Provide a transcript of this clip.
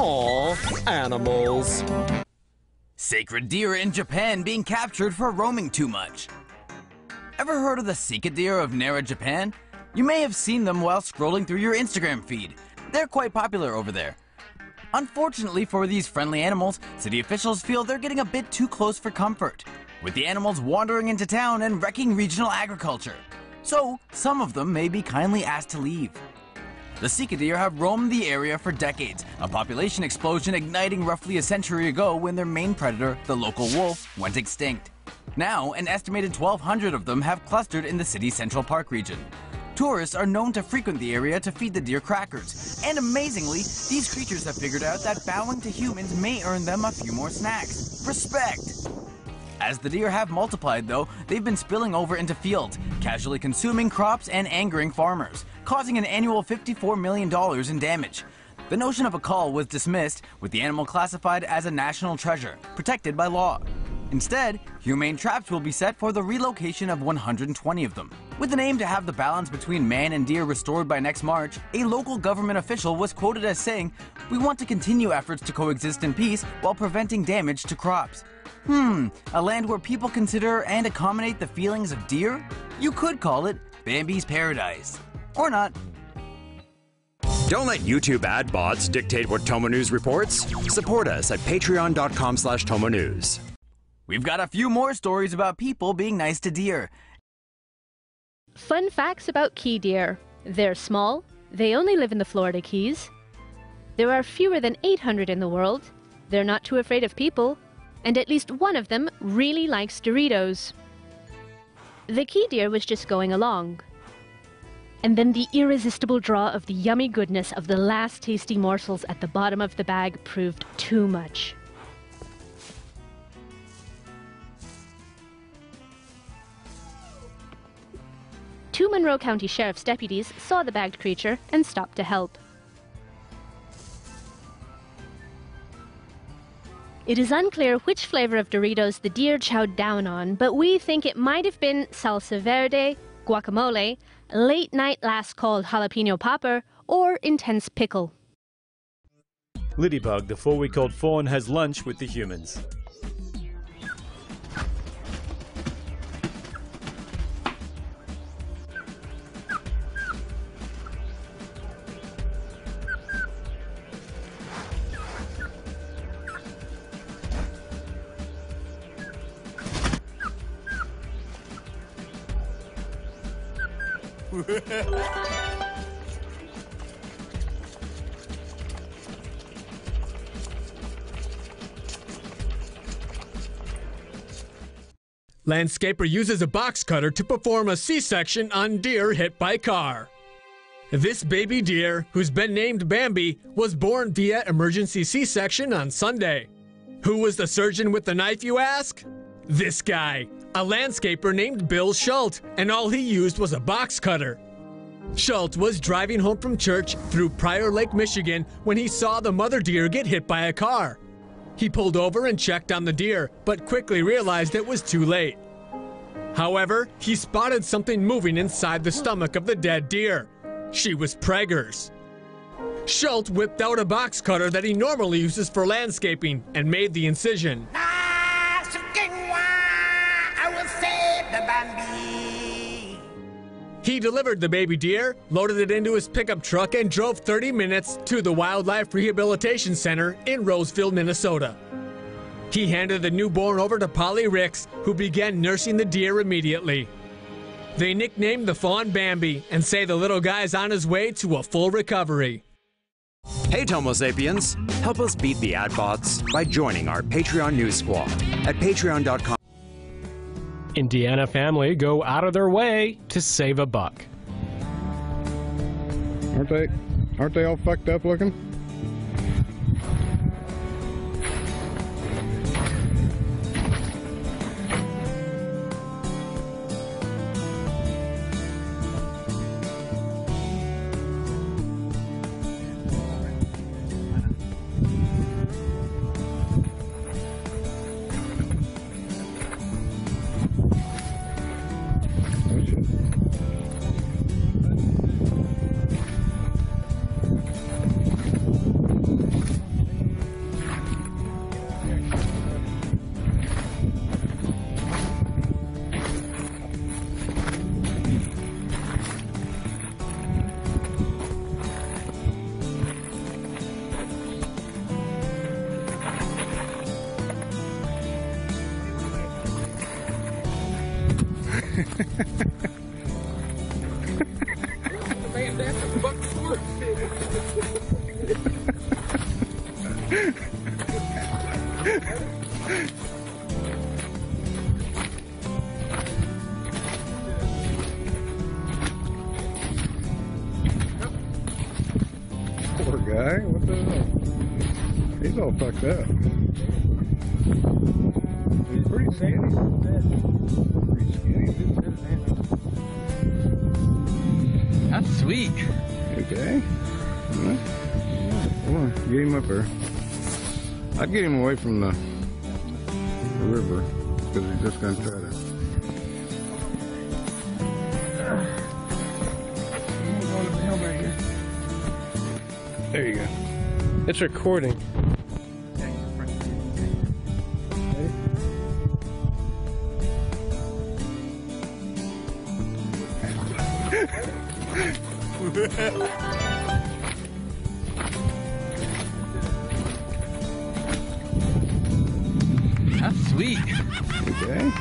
Aw, animals. Sacred deer in Japan being captured for roaming too much. Ever heard of the Sika deer of Nara, Japan? You may have seen them while scrolling through your Instagram feed. They're quite popular over there. Unfortunately for these friendly animals, city officials feel they're getting a bit too close for comfort, with the animals wandering into town and wrecking regional agriculture. So, some of them may be kindly asked to leave. The Sika deer have roamed the area for decades, a population explosion igniting roughly a century ago when their main predator, the local wolf, went extinct. Now, an estimated 1,200 of them have clustered in the city's Central Park region. Tourists are known to frequent the area to feed the deer crackers, and amazingly, these creatures have figured out that bowing to humans may earn them a few more snacks. Respect! As the deer have multiplied though, they've been spilling over into fields, casually consuming crops and angering farmers, causing an annual $54 million in damage. The notion of a cull was dismissed, with the animal classified as a national treasure, protected by law. Instead, humane traps will be set for the relocation of 120 of them. With an aim to have the balance between man and deer restored by next March, a local government official was quoted as saying, "We want to continue efforts to coexist in peace while preventing damage to crops." A land where people consider and accommodate the feelings of deer? You could call it Bambi's paradise. Or not. Don't let YouTube ad bots dictate what TomoNews reports. Support us at patreon.com/TomoNews. We've got a few more stories about people being nice to deer. Fun facts about key deer. They're small. They only live in the Florida Keys. There are fewer than 800 in the world. They're not too afraid of people. And at least one of them really likes Doritos. The key deer was just going along. And then the irresistible draw of the yummy goodness of the last tasty morsels at the bottom of the bag proved too much. Two Monroe County Sheriff's deputies saw the bagged creature and stopped to help. It is unclear which flavor of Doritos the deer chowed down on, but we think it might have been salsa verde, guacamole, late night last called jalapeno popper, or intense pickle. Lidybug, the 4-week-old fawn, has lunch with the humans. Landscaper uses a box cutter to perform a C-section on deer hit by car. This baby deer, who's been named Bambi, was born via emergency C-section on Sunday. Who was the surgeon with the knife, you ask? This guy, a landscaper named Bill Schultz, and all he used was a box cutter. Schultz was driving home from church through Prior Lake, Michigan, when he saw the mother deer get hit by a car. He pulled over and checked on the deer, but quickly realized it was too late. However, he spotted something moving inside the stomach of the dead deer. She was preggers. Schultz whipped out a box cutter that he normally uses for landscaping and made the incision. I will save the Bambi. He delivered the baby deer, loaded it into his pickup truck, and drove 30 minutes to the Wildlife Rehabilitation Center in Roseville, Minnesota. He handed the newborn over to Polly Ricks, who began nursing the deer immediately. They nicknamed the fawn Bambi and say the little guy's on his way to a full recovery. Hey Tomo Sapiens, help us beat the ad bots by joining our Patreon news squad at patreon.com. Indiana family go out of their way to save a buck. Aren't they all fucked up looking? Poor guy, what the hell? He's all fucked up. He's pretty skinny. Pretty skinny. That's sweet. Okay. Well, come on, get him up there. I'd get him away from the river because he's just going to try to. There you go. It's recording. That's sweet. Okay.